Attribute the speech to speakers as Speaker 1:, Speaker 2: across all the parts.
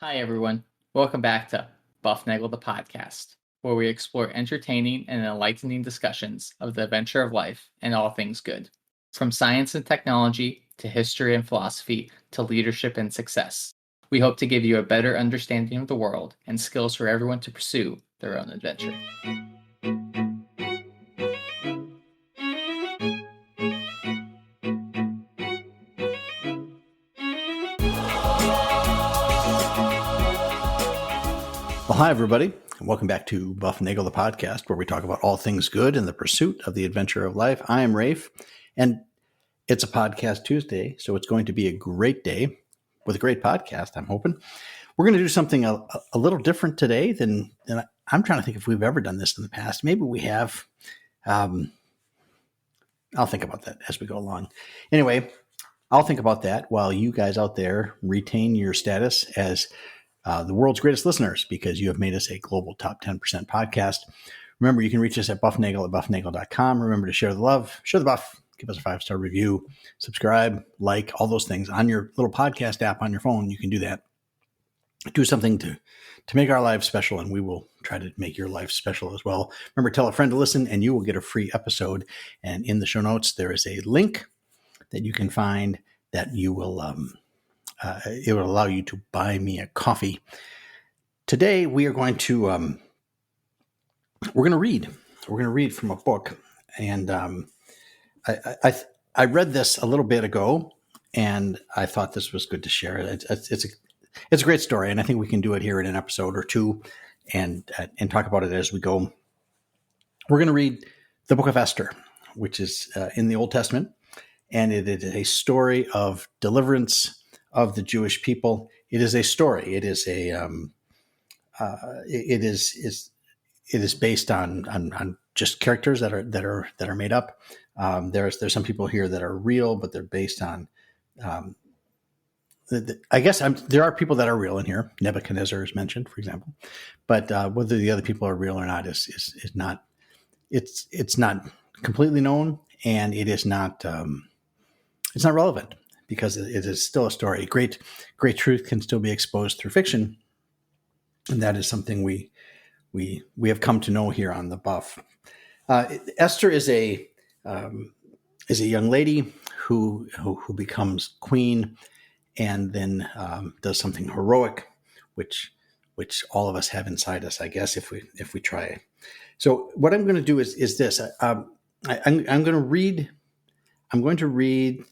Speaker 1: Hi, everyone. Welcome back to Bufnagle the podcast, where we explore entertaining and enlightening discussions of the adventure of life and all things good, from science and technology to history and philosophy to leadership and success. We hope to give you a better understanding of the world and skills for everyone to pursue their own adventure.
Speaker 2: Well, hi, everybody, and welcome back to Bufnagle, the podcast, where we talk about all things good in the pursuit of the adventure of life. I am Rafe, and it's a podcast Tuesday, so it's going to be a great day with a great podcast, I'm hoping. We're going to do something a little different today than I'm trying to think if we've ever done this in the past. Maybe we have. I'll think about that as we go along. Anyway, I'll think about that while you guys out there retain your status as the world's greatest listeners, because you have made us a global top 10% podcast. Remember, you can reach us at bufnagle@bufnagle.com. Remember to share the love, share the buff, give us a 5-star review, subscribe, like, all those things on your little podcast app on your phone. You can do that. Do something to make our lives special, and we will try to make your life special as well. Remember, tell a friend to listen, and you will get a free episode. And in the show notes, there is a link that you can find that you will it will allow you to buy me a coffee. Today we are going to we're going to read. We're going to read from a book, and I read this a little bit ago, and I thought this was good to share. It's a great story, and I think we can do it here in an episode or two, and talk about it as we go. We're going to read the Book of Esther, which is in the Old Testament, and it is a story of deliverance of the Jewish people. It is a story. It is a it is based on just characters that are made up. There's some people here that are real, but they're based on. I guess there are people that are real in here. Nebuchadnezzar is mentioned, for example, but whether the other people are real or not is not. It's not completely known, and it is not. It's not relevant, because it is still a story. Great truth can still be exposed through fiction, and that is something we have come to know here on the Buff. Esther is a young lady who becomes queen, and then does something heroic, which all of us have inside us, I guess, if we try it. So what I'm going to do is this. I'm going to read. I'm going to read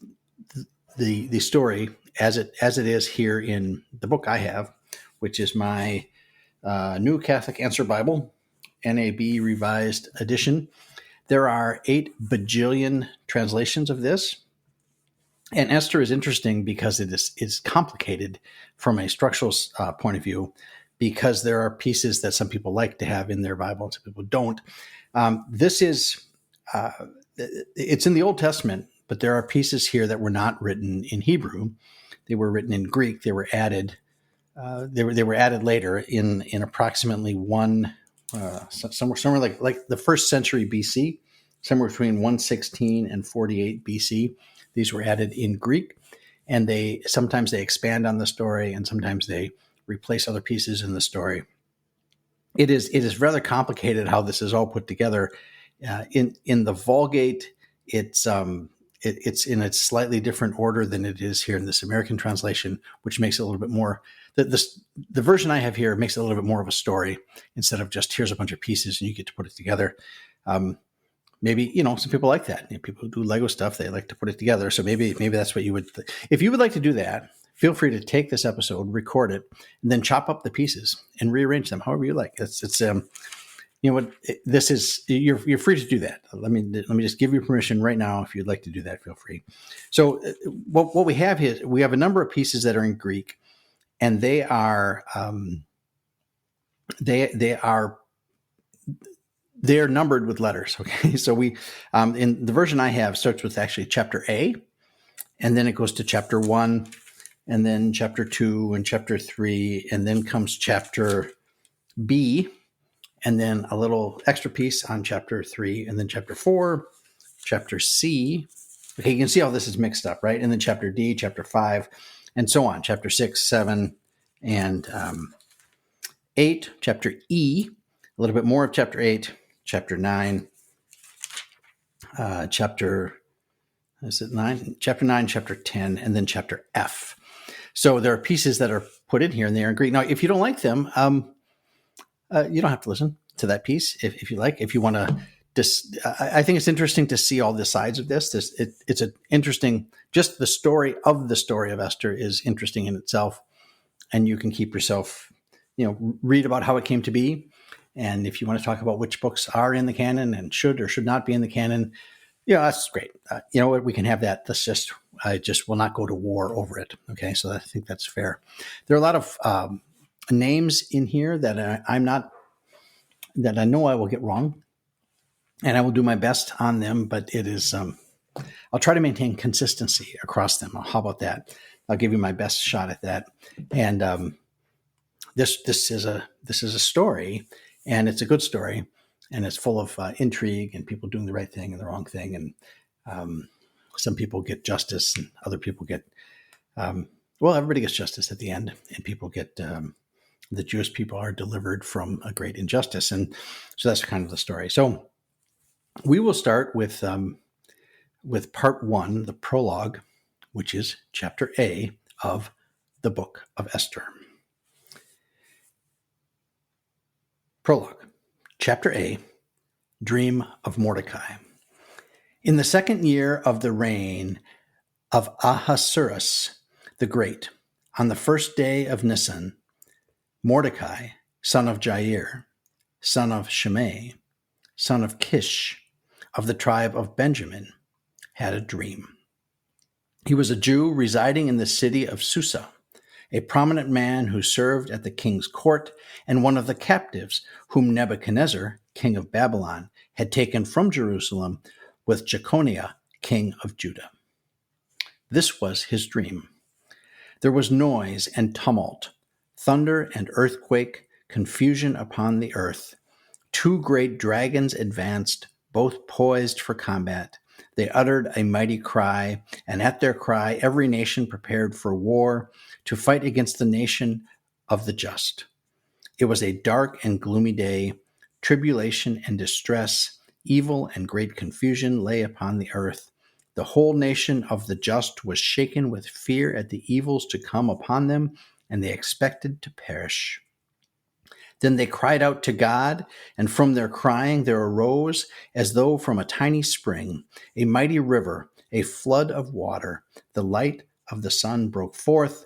Speaker 2: the story as it is here in the book I have, which is my New Catholic Answer Bible, NAB Revised Edition. There are 8 bajillion translations of this. And Esther is interesting because it is complicated from a structural point of view, because there are pieces that some people like to have in their Bible and some people don't. This is, it's in the Old Testament, but there are pieces here that were not written in Hebrew. They were written in Greek. They were added. They were added later in approximately somewhere like the 1st century BC, somewhere between 116 and 48 BC. These were added in Greek, and sometimes they expand on the story, and sometimes they replace other pieces in the story. It is rather complicated how this is all put together. In the Vulgate, it's in a slightly different order than it is here in this American translation, which makes it a little bit more. The version I have here makes it a little bit more of a story instead of just here's a bunch of pieces and you get to put it together. Maybe, some people like that. People who do Lego stuff, they like to put it together. So maybe that's what you would. If you would like to do that, feel free to take this episode, record it, and then chop up the pieces and rearrange them however you like. It's what this is. You're free to do that. Let me just give you permission right now. If you'd like to do that, feel free. So what we have here, we have a number of pieces that are in Greek, and they are numbered with letters. Okay, so we in the version I have starts with actually chapter A, and then it goes to chapter 1, and then chapter 2, and chapter 3, and then comes chapter B, and then a little extra piece on chapter 3, and then chapter 4, chapter C. Okay, you can see how this is mixed up, right? And then chapter D, chapter 5, and so on, chapter 6, 7, And 8, chapter E, a little bit more of chapter 8, chapter 9, chapter 9, chapter 9, chapter 10, and then chapter F. So there are pieces that are put in here and they are in Greek. Now, if you don't like them, you don't have to listen to that piece if you like. If you want to, I think it's interesting to see all the sides of this. It's an interesting, just the story of Esther is interesting in itself. And you can keep yourself, read about how it came to be. And if you want to talk about which books are in the canon and should or should not be in the canon, that's great. You know what? We can have that. I just will not go to war over it. Okay. So I think that's fair. There are a lot of names in here that that I know I will get wrong, and I will do my best on them, but it is, I'll try to maintain consistency across them. How about that? I'll give you my best shot at that. And this is a story, and it's a good story, and it's full of intrigue and people doing the right thing and the wrong thing. And some people get justice, and other people get, everybody gets justice at the end, and people get, the Jewish people are delivered from a great injustice. And so that's kind of the story. So we will start with part 1, the prologue, which is chapter A of the Book of Esther. Prologue, chapter A, Dream of Mordecai. In the 2nd year of the reign of Ahasuerus the Great, on the 1st day of Nisan, Mordecai, son of Jair, son of Shimei, son of Kish, of the tribe of Benjamin, had a dream. He was a Jew residing in the city of Susa, a prominent man who served at the king's court and one of the captives whom Nebuchadnezzar, king of Babylon, had taken from Jerusalem with Jeconiah, king of Judah. This was his dream. There was noise and tumult, thunder and earthquake, confusion upon the earth. 2 great dragons advanced, both poised for combat. They uttered a mighty cry, and at their cry every nation prepared for war to fight against the nation of the just. It was a dark and gloomy day. Tribulation and distress, evil and great confusion lay upon the earth. The whole nation of the just was shaken with fear at the evils to come upon them, and they expected to perish. Then they cried out to God, and from their crying there arose, as though from a tiny spring, a mighty river, a flood of water. The light of the sun broke forth.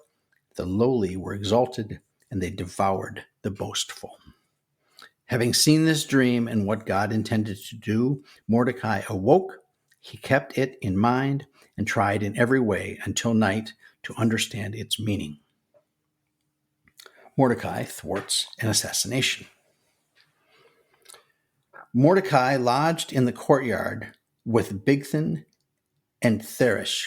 Speaker 2: The lowly were exalted, and they devoured the boastful. Having seen this dream and what God intended to do, Mordecai awoke. He kept it in mind and tried in every way until night to understand its meaning. Mordecai thwarts an assassination. Mordecai lodged in the courtyard with Bigthan and Teresh,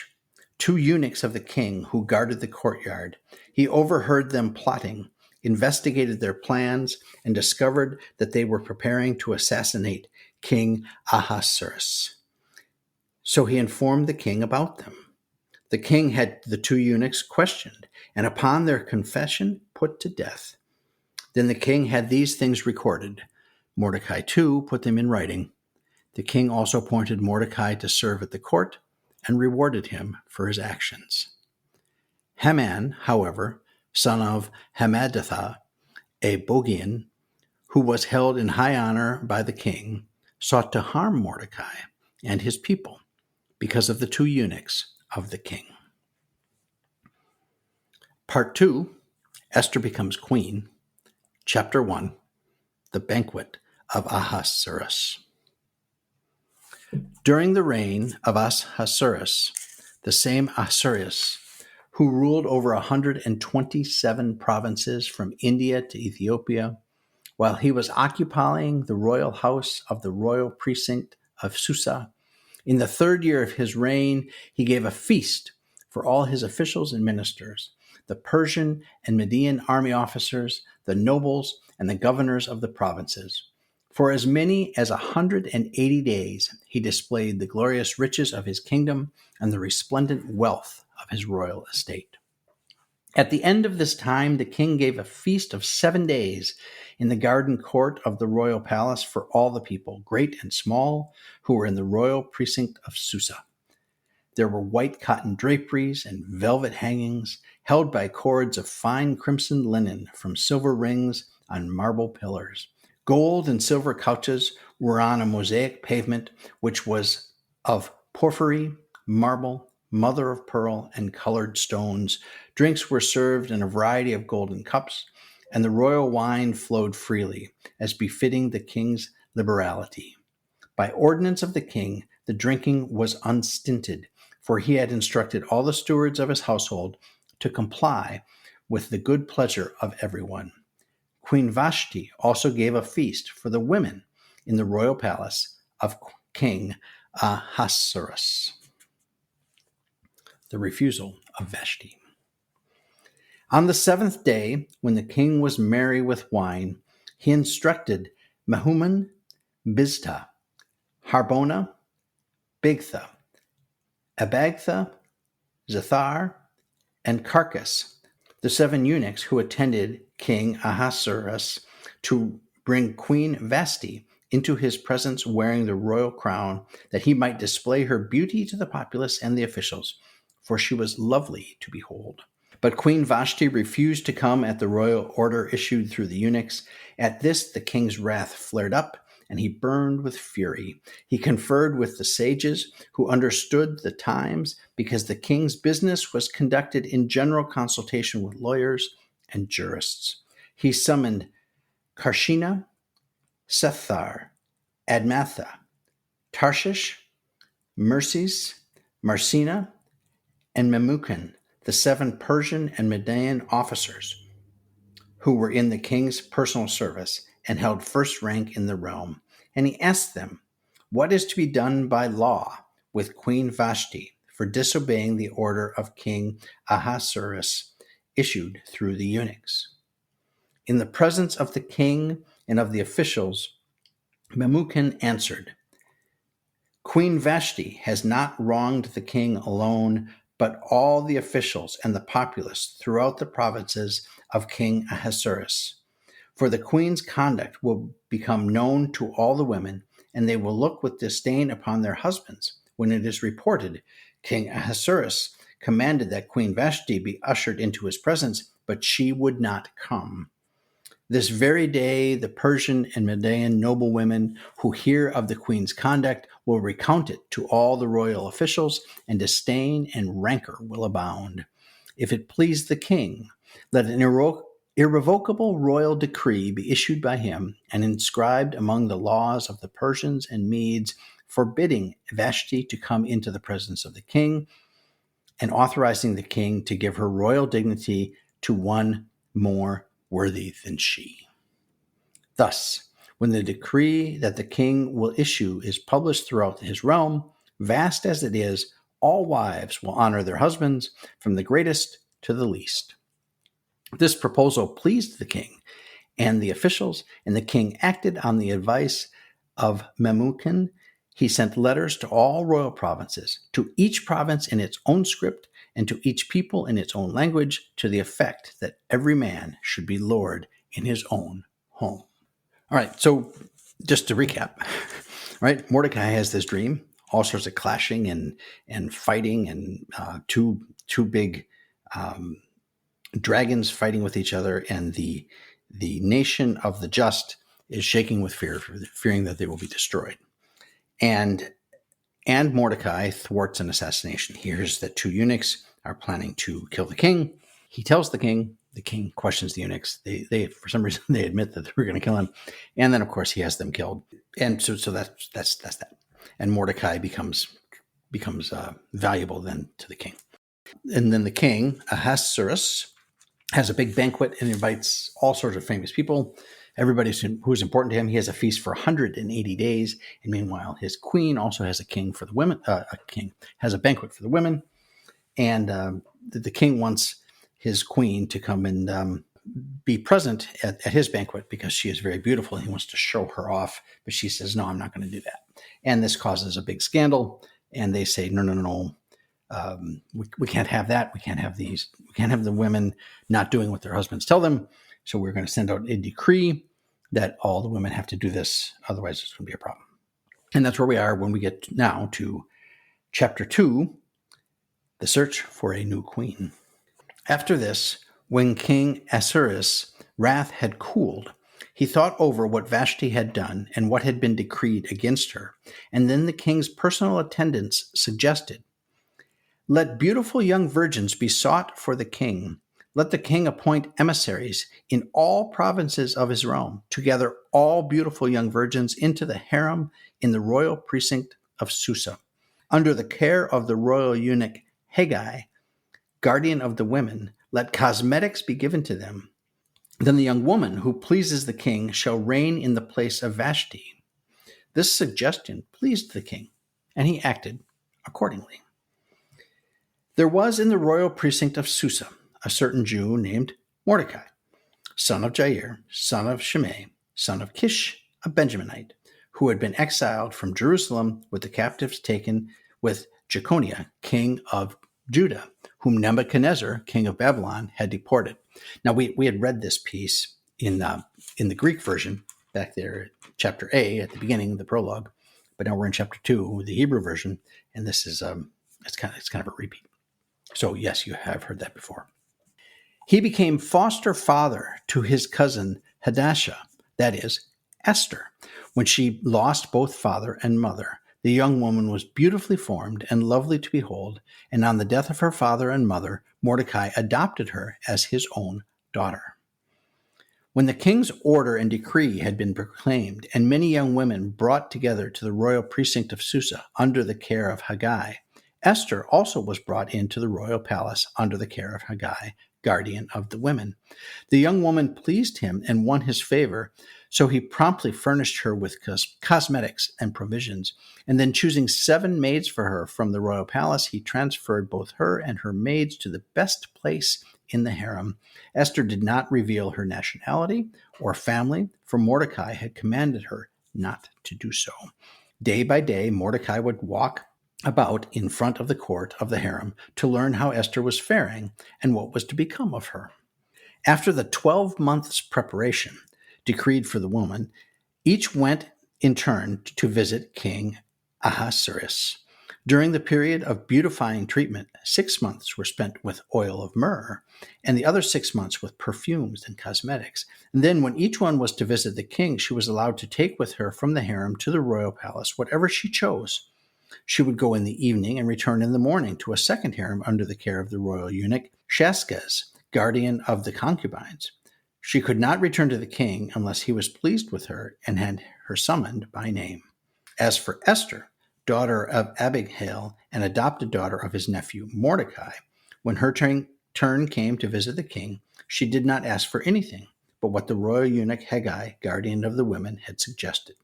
Speaker 2: 2 eunuchs of the king who guarded the courtyard. He overheard them plotting, investigated their plans, and discovered that they were preparing to assassinate King Ahasuerus. So he informed the king about them. The king had the 2 eunuchs questioned, and upon their confession, put to death. Then the king had these things recorded. Mordecai, too, put them in writing. The king also appointed Mordecai to serve at the court and rewarded him for his actions. Haman, however, son of Hammedatha, a Bogian, who was held in high honor by the king, sought to harm Mordecai and his people because of the 2 eunuchs of the king. Part 2, Esther becomes queen. Chapter 1, the banquet of Ahasuerus. During the reign of Ahasuerus, the same Ahasuerus who ruled over 127 provinces from India to Ethiopia, while he was occupying the royal house of the royal precinct of Susa, in the 3rd year of his reign, he gave a feast for all his officials and ministers, the Persian and Median army officers, the nobles, and the governors of the provinces. For as many as 180 days, he displayed the glorious riches of his kingdom and the resplendent wealth of his royal estate. At the end of this time, the king gave a feast of 7 days in the garden court of the royal palace for all the people, great and small, who were in the royal precinct of Susa. There were white cotton draperies and velvet hangings held by cords of fine crimson linen from silver rings on marble pillars. Gold and silver couches were on a mosaic pavement which was of porphyry, marble, mother of pearl, and colored stones. Drinks were served in a variety of golden cups, and the royal wine flowed freely, as befitting the king's liberality. By ordinance of the king, the drinking was unstinted, for he had instructed all the stewards of his household to comply with the good pleasure of everyone. Queen Vashti also gave a feast for the women in the royal palace of King Ahasuerus. The refusal of Vashti. On the 7th day, when the king was merry with wine, he instructed Mehuman, Biztha, Harbona, Bigtha, Abagtha, Zethar, and Carcass, the 7 eunuchs who attended King Ahasuerus, to bring Queen Vashti into his presence wearing the royal crown, that he might display her beauty to the populace and the officials, for she was lovely to behold. But Queen Vashti refused to come at the royal order issued through the eunuchs. At this, the king's wrath flared up, and he burned with fury. He conferred with the sages who understood the times, because the king's business was conducted in general consultation with lawyers and jurists. He summoned Karshina, Sethar, Admatha, Tarshish, Merces, Marcina, and Memucan, the 7 Persian and Median officers who were in the king's personal service and held first rank in the realm. And he asked them, what is to be done by law with Queen Vashti for disobeying the order of King Ahasuerus issued through the eunuchs? In the presence of the king and of the officials, Memucan answered, Queen Vashti has not wronged the king alone, but all the officials and the populace throughout the provinces of King Ahasuerus. For the queen's conduct will become known to all the women, and they will look with disdain upon their husbands when it is reported, King Ahasuerus commanded that Queen Vashti be ushered into his presence, but she would not come. This very day, the Persian and Median noblewomen who hear of the queen's conduct will recount it to all the royal officials, and disdain and rancor will abound. If it please the king, let an irrevocable royal decree be issued by him and inscribed among the laws of the Persians and Medes, forbidding Vashti to come into the presence of the king, and authorizing the king to give her royal dignity to one more worthy than she. Thus, when the decree that the king will issue is published throughout his realm, vast as it is, all wives will honor their husbands, from the greatest to the least. This proposal pleased the king and the officials, and the king acted on the advice of Memucan. He sent letters to all royal provinces, to each province in its own script, and to each people in its own language, to the effect that every man should be lord in his own home. All right, so just to recap, right? Mordecai has this dream, all sorts of clashing and fighting, and two big dragons fighting with each other, and the nation of the just is shaking with fear, fearing that they will be destroyed. And Mordecai thwarts an assassination. He hears that 2 eunuchs are planning to kill the king. He tells the king questions the eunuchs. They for some reason, they admit that they were going to kill him. And then, of course, he has them killed. And so that's that. And Mordecai becomes valuable then to the king. And then the king, Ahasuerus, has a big banquet and invites all sorts of famous people. Everybody who's important to him. He has a feast for 180 days. And meanwhile, his queen also has a has a banquet for the women. And the king wants his queen to come and be present at his banquet, because she is very beautiful. He wants to show her off, but she says, no, I'm not going to do that. And this causes a big scandal. And they say, no. We can't have that. We can't have these. We can't have the women not doing what their husbands tell them. So we're going to send out a decree that all the women have to do this. Otherwise, it's going to be a problem. And that's where we are when we get now to chapter 2, the search for a new queen. After this, when King Ahasuerus' wrath had cooled, he thought over what Vashti had done and what had been decreed against her. And then the king's personal attendants suggested, "Let beautiful young virgins be sought for the king. Let the king appoint emissaries in all provinces of his realm to gather all beautiful young virgins into the harem in the royal precinct of Susa, under the care of the royal eunuch Haggai, guardian of the women. Let cosmetics be given to them. Then the young woman who pleases the king shall reign in the place of Vashti." This suggestion pleased the king, and he acted accordingly. There was in the royal precinct of Susa a certain Jew named Mordecai, son of Jair, son of Shimei, son of Kish, a Benjaminite, who had been exiled from Jerusalem with the captives taken with Jeconiah, king of Judah, whom Nebuchadnezzar, king of Babylon, had deported. Now, we had read this piece in the Greek version back there, chapter A, at the beginning of the prologue, but now we're in chapter 2, the Hebrew version, and this is it's kind of a repeat. So yes, you have heard that before. He became foster father to his cousin Hadassah, that is, Esther. When she lost both father and mother, the young woman was beautifully formed and lovely to behold, and on the death of her father and mother, Mordecai adopted her as his own daughter. When the king's order and decree had been proclaimed, and many young women brought together to the royal precinct of Susa under the care of Haggai, Esther also was brought into the royal palace under the care of Haggai, guardian of the women. The young woman pleased him and won his favor, so he promptly furnished her with cosmetics and provisions, and then choosing 7 maids for her from the royal palace, he transferred both her and her maids to the best place in the harem. Esther did not reveal her nationality or family, for Mordecai had commanded her not to do so. Day by day, Mordecai would walk about in front of the court of the harem to learn how Esther was faring and what was to become of her. After the 12 months' preparation decreed for the woman, each went in turn to visit King Ahasuerus. During the period of beautifying treatment, 6 months were spent with oil of myrrh, and the other 6 months with perfumes and cosmetics. And then when each one was to visit the king, she was allowed to take with her from the harem to the royal palace whatever she chose. She would go in the evening and return in the morning to a second harem under the care of the royal eunuch Shashgaz, guardian of the concubines. She could not return to the king unless he was pleased with her and had her summoned by name. As for Esther, daughter of Abihail and adopted daughter of his nephew Mordecai, when her turn came to visit the king, she did not ask for anything but what the royal eunuch Haggai, guardian of the women, had suggested,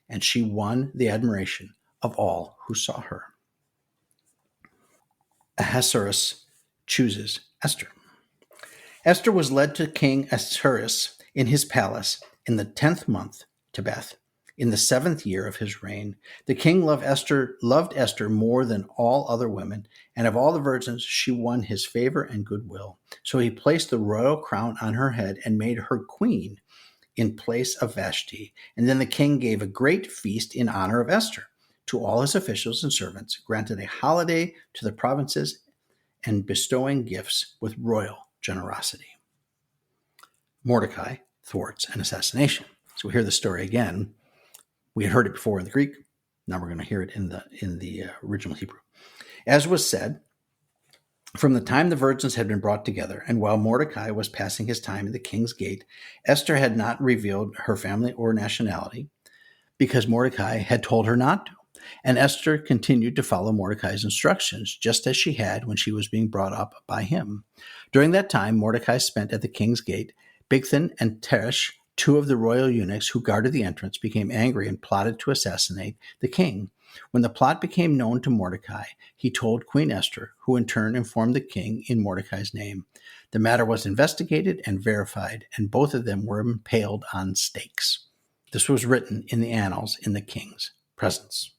Speaker 2: and she won the admiration of all who saw her. Ahasuerus chooses Esther. Esther was led to King Ahasuerus in his palace in the 10th month, Tebeth, in the 7th year of his reign. The king loved Esther more than all other women, and of all the virgins she won his favor and goodwill. So he placed the royal crown on her head and made her queen in place of Vashti. And then the king gave a great feast in honor of Esther to all his officials and servants, granted a holiday to the provinces, and bestowing gifts with royal generosity. Mordecai thwarts an assassination. So we hear the story again. We had heard it before in the Greek. Now we're going to hear it in the original Hebrew. As was said, from the time the virgins had been brought together, and while Mordecai was passing his time in the king's gate, Esther had not revealed her family or nationality because Mordecai had told her not to. And Esther continued to follow Mordecai's instructions, just as she had when she was being brought up by him. During that time, Mordecai spent at the king's gate. Bigthan and Teresh, 2 of the royal eunuchs who guarded the entrance, became angry and plotted to assassinate the king. When the plot became known to Mordecai, he told Queen Esther, who in turn informed the king in Mordecai's name. The matter was investigated and verified, and both of them were impaled on stakes. This was written in the annals in the king's presence.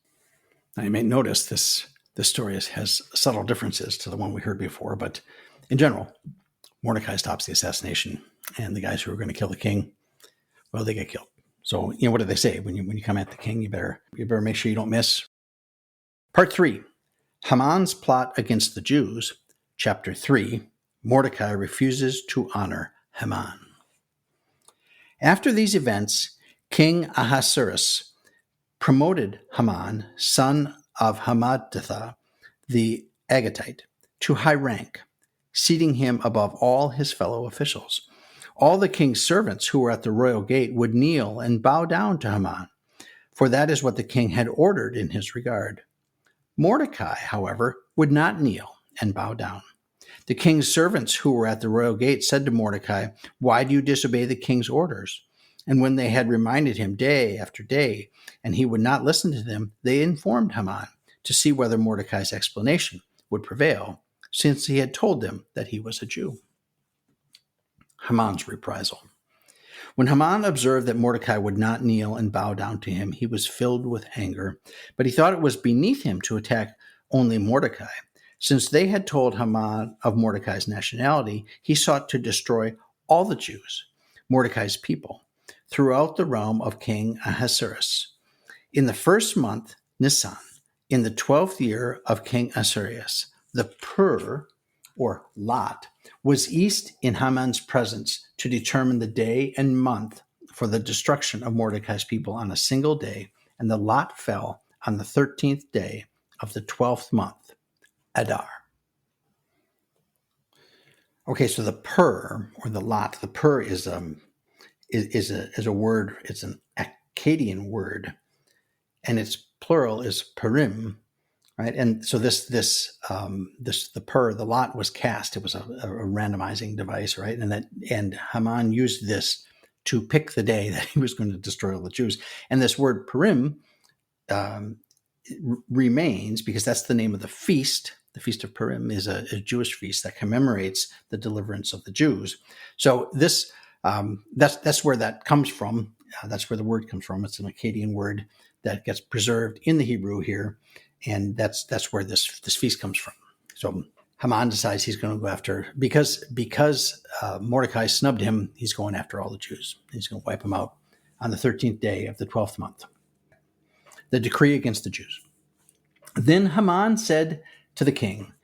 Speaker 2: Now, you may notice this This story has subtle differences to the one we heard before, but in general, Mordecai stops the assassination, and the guys who are going to kill the king, well, they get killed. So, what do they say? When you come at the king, you better make sure you don't miss. Part 3, Haman's plot against the Jews. Chapter 3, Mordecai refuses to honor Haman. After these events, King Ahasuerus promoted Haman, son of Hammedatha, the Agagite, to high rank, seating him above all his fellow officials. All the king's servants who were at the royal gate would kneel and bow down to Haman, for that is what the king had ordered in his regard. Mordecai, however, would not kneel and bow down. The king's servants who were at the royal gate said to Mordecai, "Why do you disobey the king's orders?" And when they had reminded him day after day, and he would not listen to them, they informed Haman to see whether Mordecai's explanation would prevail, since he had told them that he was a Jew. Haman's reprisal. When Haman observed that Mordecai would not kneel and bow down to him, he was filled with anger, but he thought it was beneath him to attack only Mordecai. Since they had told Haman of Mordecai's nationality, he sought to destroy all the Jews, Mordecai's people, throughout the realm of King Ahasuerus. In the first month, Nisan, in the 12th year of King Ahasuerus, the Pur, or lot, was east in Haman's presence to determine the day and month for the destruction of Mordecai's people on a single day, and the lot fell on the 13th day of the 12th month, Adar. Okay, so the Pur, or the lot, the Pur is a word. It's an Akkadian word, and its plural is Purim, right? And so the Pur, the lot was cast. It was a randomizing device, right? And Haman used this to pick the day that he was going to destroy all the Jews. And this word Purim remains because that's the name of the feast. The Feast of Purim is a Jewish feast that commemorates the deliverance of the Jews. So this that's where that comes from. That's where the word comes from. It's an Akkadian word that gets preserved in the Hebrew here, and that's where this feast comes from. So Haman decides he's going to go after, because Mordecai snubbed him, he's going after all the Jews. He's going to wipe them out on the 13th day of the 12th month. The decree against the Jews. Then Haman said to the king,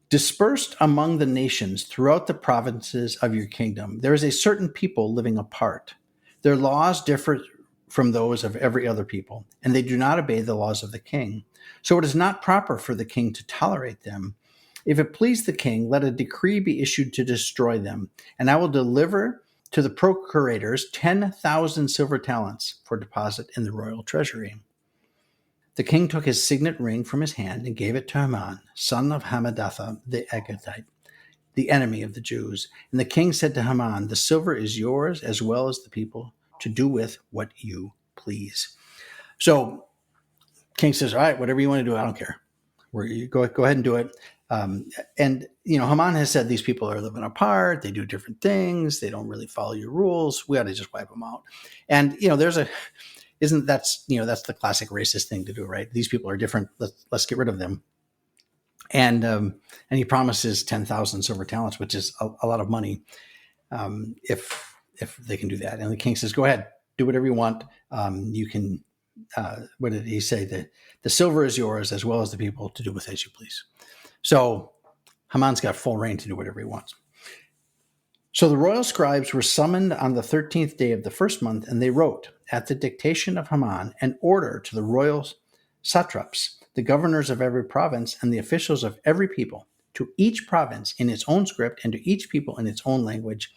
Speaker 2: "Dispersed among the nations throughout the provinces of your kingdom, there is a certain people living apart. Their laws differ from those of every other people, and they do not obey the laws of the king. So it is not proper for the king to tolerate them. If it please the king, let a decree be issued to destroy them, and I will deliver to the procurators 10,000 silver talents for deposit in the royal treasury." The king took his signet ring from his hand and gave it to Haman, son of Hammedatha the Agagite, the enemy of the Jews. And the king said to Haman, "The silver is yours as well as the people, to do with what you please." So king says, "All right, whatever you want to do, I don't care. You go ahead and do it." And Haman has said these people are living apart. They do different things. They don't really follow your rules. We ought to just wipe them out. And that's the classic racist thing to do, right? These people are different. Let's get rid of them. And he promises 10,000 silver talents, which is a lot of money, if they can do that. And the king says, "Go ahead, do whatever you want. You can." What did he say? The silver is yours as well as the people, to do with as you please. So Haman's got full reign to do whatever he wants. So the royal scribes were summoned on the 13th day of the first month, and they wrote, at the dictation of Haman, an order to the royal satraps, the governors of every province, and the officials of every people, to each province in its own script and to each people in its own language.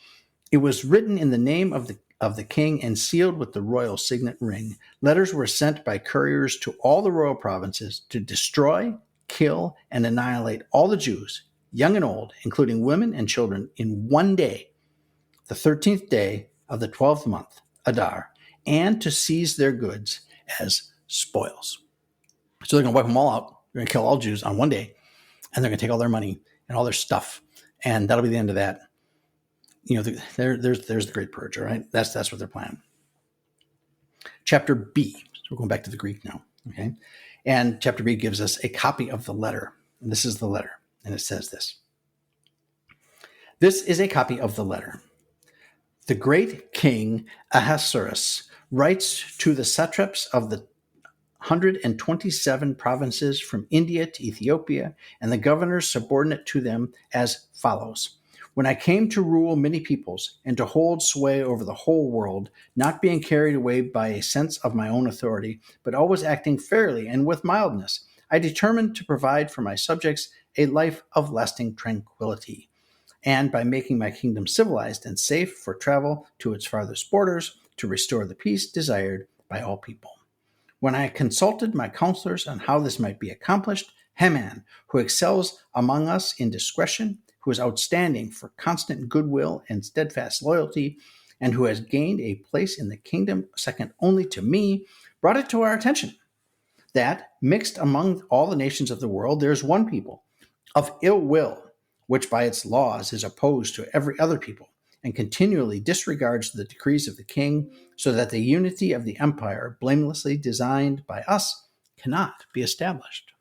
Speaker 2: It was written in the name of the king and sealed with the royal signet ring. Letters were sent by couriers to all the royal provinces to destroy, kill, and annihilate all the Jews, young and old, including women and children, in one day, the 13th day of the 12th month, Adar, and to seize their goods as spoils. So they're going to wipe them all out. They're going to kill all Jews on one day, and they're going to take all their money and all their stuff, and that'll be the end of that. There's the Great Purge, all right? That's what they're planning. Chapter B. So we're going back to the Greek now. Okay. And chapter B gives us a copy of the letter. And this is the letter. And it says this. This is a copy of the letter. The great king Ahasuerus writes to the satraps of the 127 provinces from India to Ethiopia, and the governors subordinate to them as follows. When I came to rule many peoples and to hold sway over the whole world, not being carried away by a sense of my own authority, but always acting fairly and with mildness, I determined to provide for my subjects a life of lasting tranquility. And by making my kingdom civilized and safe for travel to its farthest borders, to restore the peace desired by all people. When I consulted my counselors on how this might be accomplished, Haman, who excels among us in discretion, who is outstanding for constant goodwill and steadfast loyalty, and who has gained a place in the kingdom second only to me, brought it to our attention that, mixed among all the nations of the world, there is one people of ill will, which by its laws is opposed to every other people, and continually disregards the decrees of the king, so that the unity of the empire, blamelessly designed by us, cannot be established.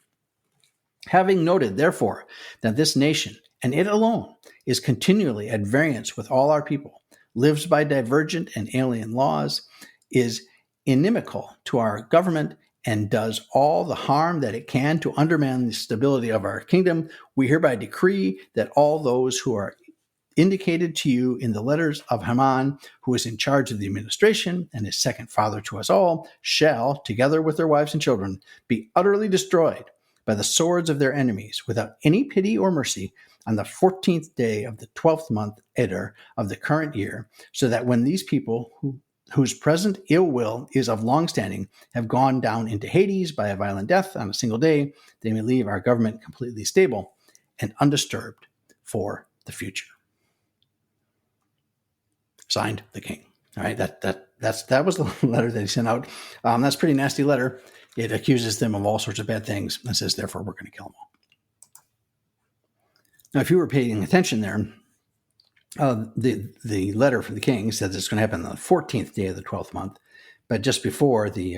Speaker 2: Having noted, therefore, that this nation, and it alone, is continually at variance with all our people, lives by divergent and alien laws, is inimical to our government, and does all the harm that it can to undermine the stability of our kingdom, we hereby decree that all those who are indicated to you in the letters of Haman, who is in charge of the administration and is second father to us all, shall, together with their wives and children, be utterly destroyed by the swords of their enemies, without any pity or mercy, on the 14th day of the 12th month Adar of the current year, so that when these people whose present ill will is of long standing have gone down into Hades by a violent death on a single day, they may leave our government completely stable and undisturbed for the future. Signed, the king. All right, that was the letter that he sent out. That's a pretty nasty letter. It accuses them of all sorts of bad things and says, therefore, we're going to kill them all. Now, if you were paying attention there, the letter from the king says it's going to happen on the 14th day of the 12th month, but just before the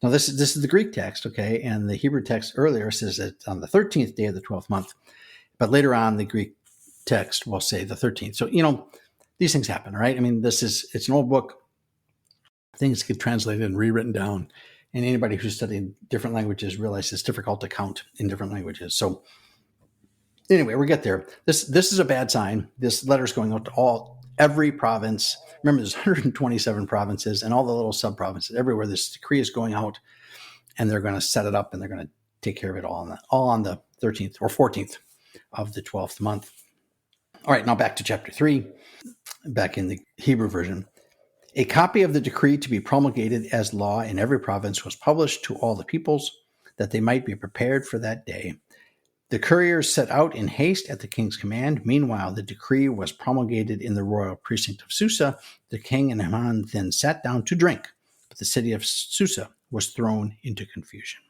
Speaker 2: now this is the Greek text, okay, and the Hebrew text earlier says that on the 13th day of the 12th month, but later on the Greek text will say the 13th. So these things happen, right? I mean, it's an old book. Things get translated and rewritten down, and anybody who's studied different languages realizes it's difficult to count in different languages. So anyway, we get there. This is a bad sign. This letter's going out to every province. Remember, there's 127 provinces and all the little sub-provinces. Everywhere this decree is going out, and they're going to set it up, and they're going to take care of it all on the 13th or 14th of the 12th month. All right, now back to chapter 3, back in the Hebrew version. A copy of the decree to be promulgated as law in every province was published to all the peoples, that they might be prepared for that day. The couriers set out in haste at the king's command. Meanwhile, the decree was promulgated in the royal precinct of Susa. The king and Haman then sat down to drink, but the city of Susa was thrown into confusion.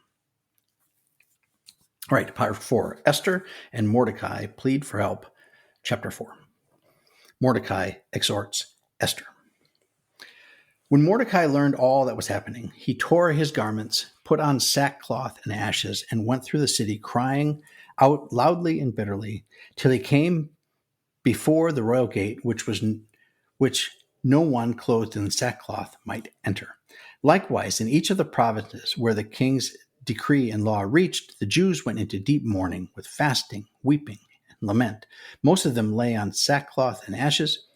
Speaker 2: All right, part 4. Esther and Mordecai plead for help. Chapter 4. Mordecai exhorts Esther. When Mordecai learned all that was happening, he tore his garments, put on sackcloth and ashes, and went through the city crying out loudly and bitterly till he came before the royal gate, which no one clothed in sackcloth might enter. Likewise, in each of the provinces where the king's decree and law reached, the Jews went into deep mourning with fasting, weeping, and lament. Most of them lay on sackcloth and ashes.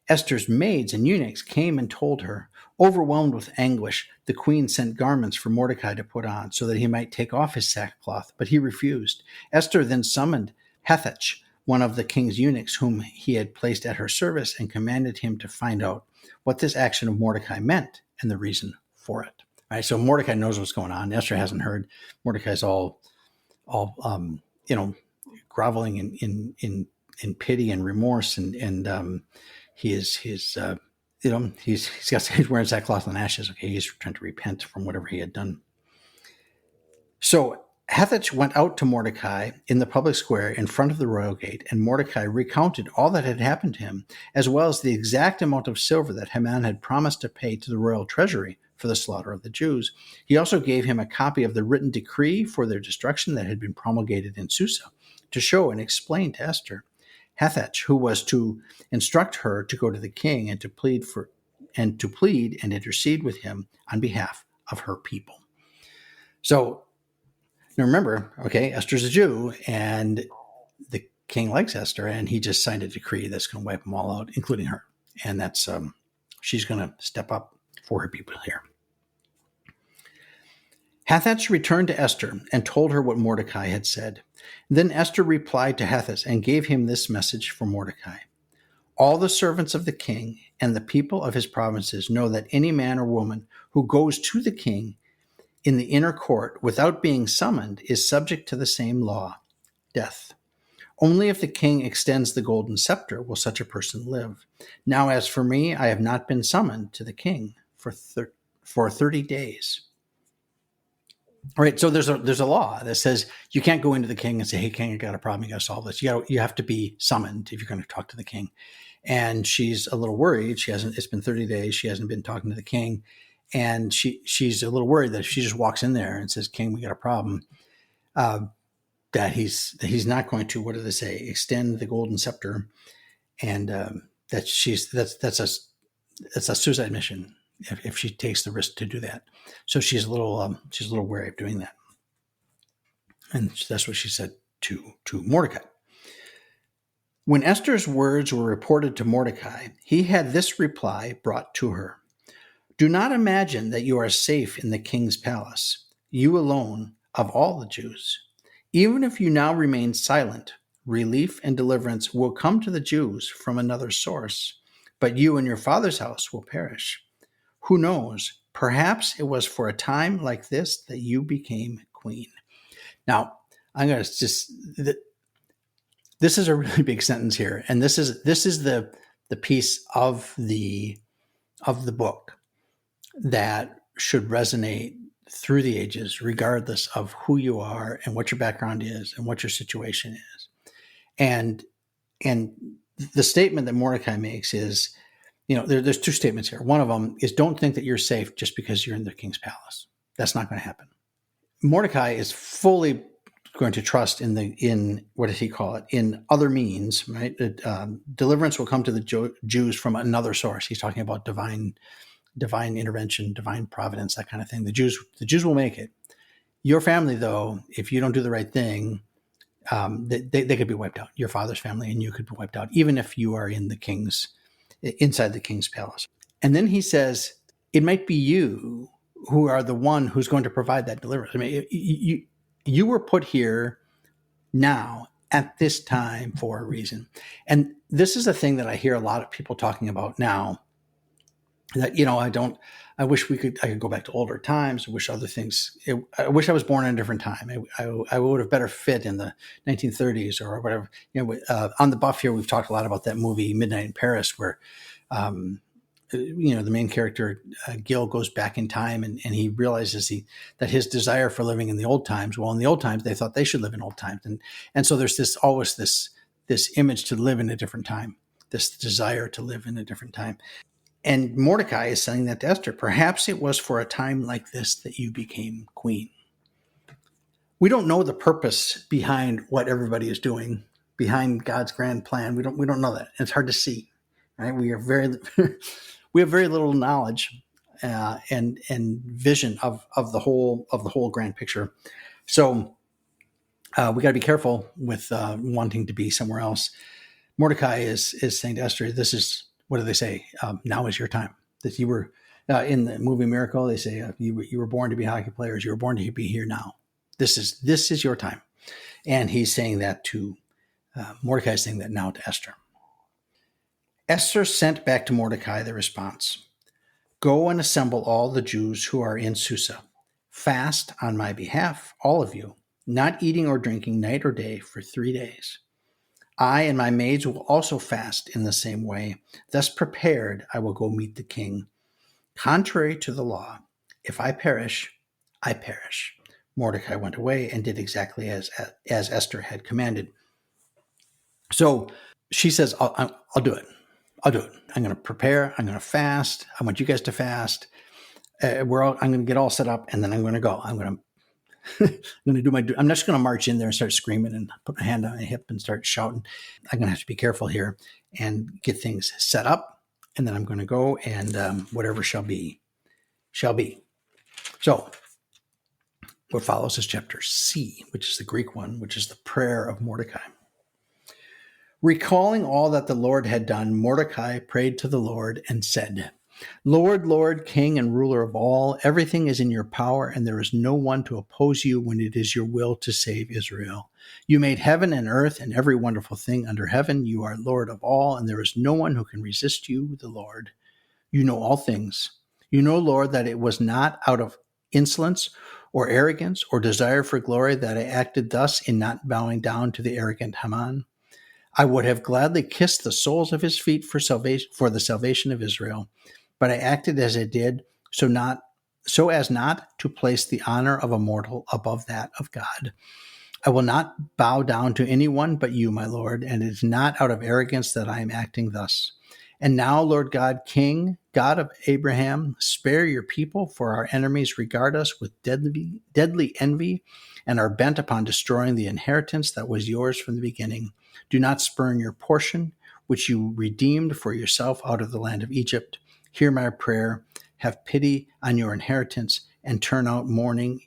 Speaker 2: Esther's maids and eunuchs came and told her. Overwhelmed with anguish, the queen sent garments for Mordecai to put on, so that he might take off his sackcloth, but he refused. Esther then summoned Hathach, one of the king's eunuchs whom he had placed at her service, and commanded him to find out what this action of Mordecai meant and the reason for it. All right, so Mordecai knows what's going on. Esther hasn't heard. Mordecai's all groveling in pity and remorse, and he's wearing sackcloth and ashes. Okay, he's trying to repent from whatever he had done. So Hathach went out to Mordecai in the public square in front of the royal gate, and Mordecai recounted all that had happened to him, as well as the exact amount of silver that Haman had promised to pay to the royal treasury for the slaughter of the Jews. He also gave him a copy of the written decree for their destruction that had been promulgated in Susa to show and explain to Esther. Hathach, who was to instruct her to go to the king and to plead and intercede with him on behalf of her people. So now remember, okay, Esther's a Jew, and the king likes Esther, and he just signed a decree that's going to wipe them all out, including her. And that's she's going to step up for her people here. Hathach returned to Esther and told her what Mordecai had said. Then Esther replied to Hathach and gave him this message for Mordecai. All the servants of the king and the people of his provinces know that any man or woman who goes to the king in the inner court without being summoned is subject to the same law, death. Only if the king extends the golden scepter will such a person live. Now, as for me, I have not been summoned to the king for 30 days. All right, so there's a law that says you can't go into the king and say, "Hey, king, I got a problem. You got to solve this." You have to be summoned if you're going to talk to the king. And she's a little worried. It's been 30 days. She hasn't been talking to the king, and she's a little worried that if she just walks in there and says, "King, we got a problem," that he's not going to, what do they say, extend the golden scepter, and that's a suicide mission if she takes the risk to do that. So she's a little wary of doing that, and that's what she said to Mordecai. When Esther's words were reported to Mordecai, he had this reply brought to her: "Do not imagine that you are safe in the king's palace, you alone of all the Jews. Even if you now remain silent, relief and deliverance will come to the Jews from another source, but you and your father's house will perish. Who knows? Perhaps it was for a time like this that you became queen." Now, I'm going to just, this is a really big sentence here, and this is the piece of the book that should resonate through the ages, regardless of who you are and what your background is and what your situation is. And the statement that Mordecai makes is, there's two statements here. One of them is, don't think that you're safe just because you're in the king's palace. That's not going to happen. Mordecai is fully going to trust in what does he call it? In other means, right? Deliverance will come to the Jews from another source. He's talking about divine intervention, divine providence, that kind of thing. The Jews will make it. Your family, though, if you don't do the right thing, they could be wiped out. Your father's family and you could be wiped out, even if you are inside the king's palace. And then he says, it might be you who are the one who's going to provide that deliverance. I mean, you were put here now at this time for a reason. And this is a thing that I hear a lot of people talking about now, that, I wish I could go back to older times. I wish other things, I wish I was born in a different time. I would have better fit in the 1930s or whatever. On the Buff here, we've talked a lot about that movie Midnight in Paris, where, the main character, Gil, goes back in time and he realizes that his desire for living in the old times, well, in the old times, they thought they should live in old times. And so there's always this image to live in a different time, this desire to live in a different time. And Mordecai is saying that to Esther. Perhaps it was for a time like this that you became queen. We don't know the purpose behind what everybody is doing, behind God's grand plan. We don't know that. It's hard to see, right? We have very little knowledge and vision of the whole grand picture. So we got to be careful with wanting to be somewhere else. Mordecai is saying to Esther, this is, what do they say? Now is your time. That you were in the movie Miracle. They say you were born to be hockey players. You were born to be here now. This is your time. And he's saying that to Mordecai is saying that now to Esther. Esther sent back to Mordecai the response: "Go and assemble all the Jews who are in Susa. Fast on my behalf, all of you, not eating or drinking night or day for 3 days. I and my maids will also fast in the same way. Thus prepared, I will go meet the king. Contrary to the law, if I perish, I perish." Mordecai went away and did exactly as Esther had commanded. So she says, I'll do it. I'll do it. I'm going to prepare. I'm going to fast. I want you guys to fast. I'm going to get all set up, and then I'm going to go. I'm going to do I'm not just going to march in there and start screaming and put my hand on my hip and start shouting. I'm going to have to be careful here and get things set up, and then I'm going to go, and whatever shall be, shall be. So what follows is chapter C, which is the Greek one, which is the prayer of Mordecai. Recalling all that the Lord had done, Mordecai prayed to the Lord and said, Lord, Lord, King and ruler of all, everything is in your power, and there is no one to oppose you when it is your will to save Israel. You made heaven and earth and every wonderful thing under heaven. You are Lord of all, and there is no one who can resist you, the Lord. You know all things. You know, Lord, that it was not out of insolence or arrogance or desire for glory that I acted thus in not bowing down to the arrogant Haman. I would have gladly kissed the soles of his feet for the salvation of Israel, but I acted as I did, so as not to place the honor of a mortal above that of God. I will not bow down to anyone but you, my Lord, and it is not out of arrogance that I am acting thus. And now, Lord God, King, God of Abraham, spare your people, for our enemies regard us with deadly envy and are bent upon destroying the inheritance that was yours from the beginning. Do not spurn your portion, which you redeemed for yourself out of the land of Egypt. Hear my prayer. Have pity on your inheritance and turn our mourning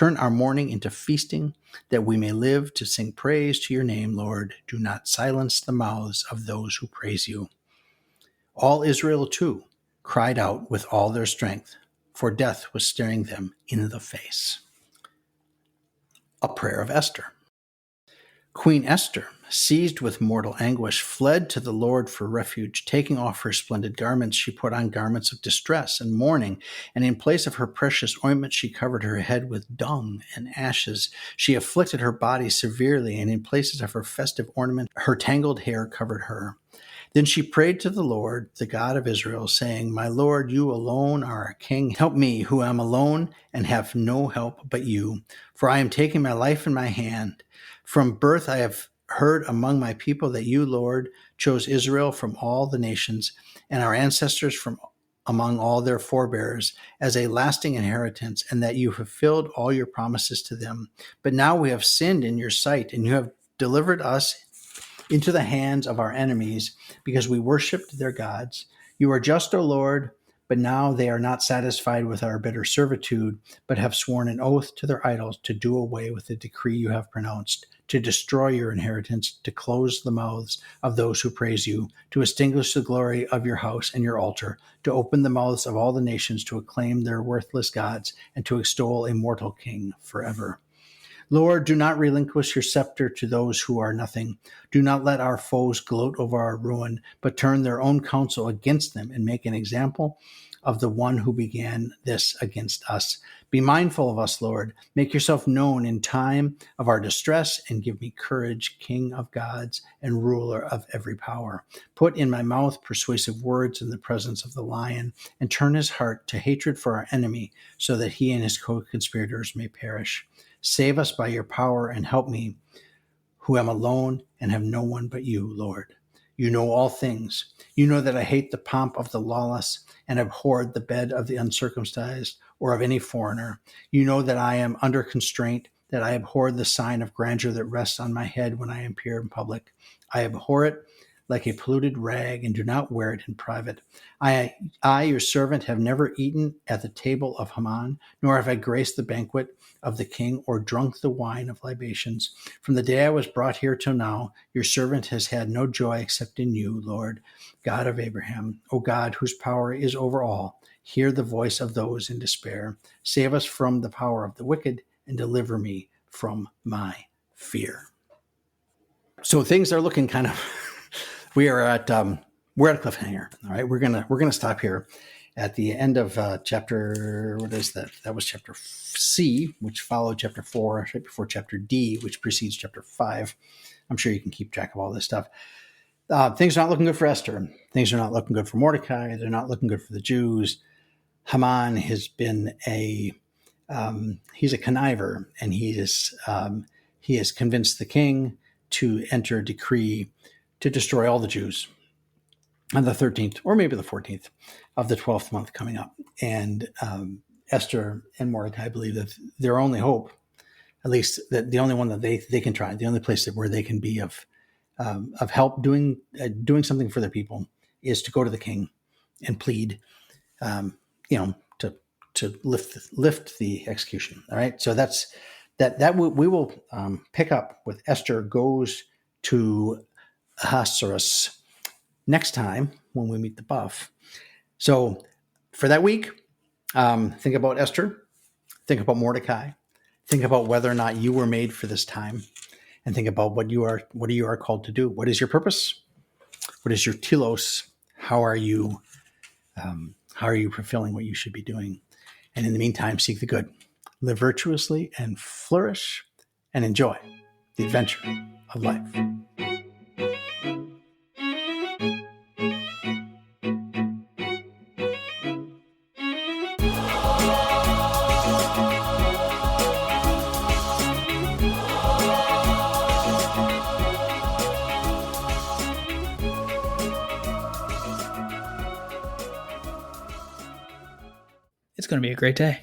Speaker 2: into feasting, that we may live to sing praise to your name, Lord. Do not silence the mouths of those who praise you. All Israel, too, cried out with all their strength, for death was staring them in the face. A prayer of Esther. Queen Esther, seized with mortal anguish, fled to the Lord for refuge. Taking off her splendid garments, she put on garments of distress and mourning, and in place of her precious ointment, she covered her head with dung and ashes. She afflicted her body severely, and in places of her festive ornament, her tangled hair covered her. Then she prayed to the Lord, the God of Israel, saying, My Lord, you alone are our king. Help me, who am alone and have no help but you, for I am taking my life in my hand. From birth I have heard among my people that you, Lord, chose Israel from all the nations and our ancestors from among all their forebears as a lasting inheritance, and that you fulfilled all your promises to them. But now we have sinned in your sight, and you have delivered us into the hands of our enemies because we worshipped their gods. You are just, O Lord, but now they are not satisfied with our bitter servitude, but have sworn an oath to their idols to do away with the decree you have pronounced, to destroy your inheritance, to close the mouths of those who praise you, to extinguish the glory of your house and your altar, to open the mouths of all the nations, to acclaim their worthless gods, and to extol a mortal king forever. Lord, do not relinquish your scepter to those who are nothing. Do not let our foes gloat over our ruin, but turn their own counsel against them and make an example of the one who began this against us. Be mindful of us, Lord. Make yourself known in time of our distress, and give me courage, King of gods and ruler of every power. Put in my mouth persuasive words in the presence of the lion, and turn his heart to hatred for our enemy, so that he and his co-conspirators may perish. Save us by your power and help me, who am alone and have no one but you, Lord. You know all things. You know that I hate the pomp of the lawless and abhorred the bed of the uncircumcised or of any foreigner. You know that I am under constraint, that I abhor the sign of grandeur that rests on my head when I appear in public. I abhor it like a polluted rag and do not wear it in private. I, your servant, have never eaten at the table of Haman, nor have I graced the banquet of the king or drunk the wine of libations. From the day I was brought here till now, your servant has had no joy except in you, Lord, God of Abraham, O God, whose power is over all. Hear the voice of those in despair. Save us from the power of the wicked and deliver me from my fear. So things are looking kind of we're at a cliffhanger. All right, we're gonna stop here at the end of chapter. What is that? That was chapter C, which followed chapter 4, right before chapter D, which precedes chapter 5. I'm sure you can keep track of all this stuff. Things are not looking good for Esther. Things are not looking good for Mordecai. They're not looking good for the Jews. Haman has been he's a conniver, and he has convinced the king to enter a decree to destroy all the Jews on the 13th or maybe the 14th of the 12th month coming up. and Esther and Mordecai believe that their only hope, at least that the only one that they can try, the only place where they can be of help doing something for their people, is to go to the king and plead, to lift the execution. All right, so that's that. We will pick up with Esther goes to Ahasuerus next time when we meet the buff. So for that week, think about Esther, think about Mordecai, think about whether or not you were made for this time, and think about what you are called to do. What is your purpose? What is your telos? How are you fulfilling what you should be doing? And in the meantime, seek the good, live virtuously, and flourish, and enjoy the adventure of life.
Speaker 1: It's going to be a great day.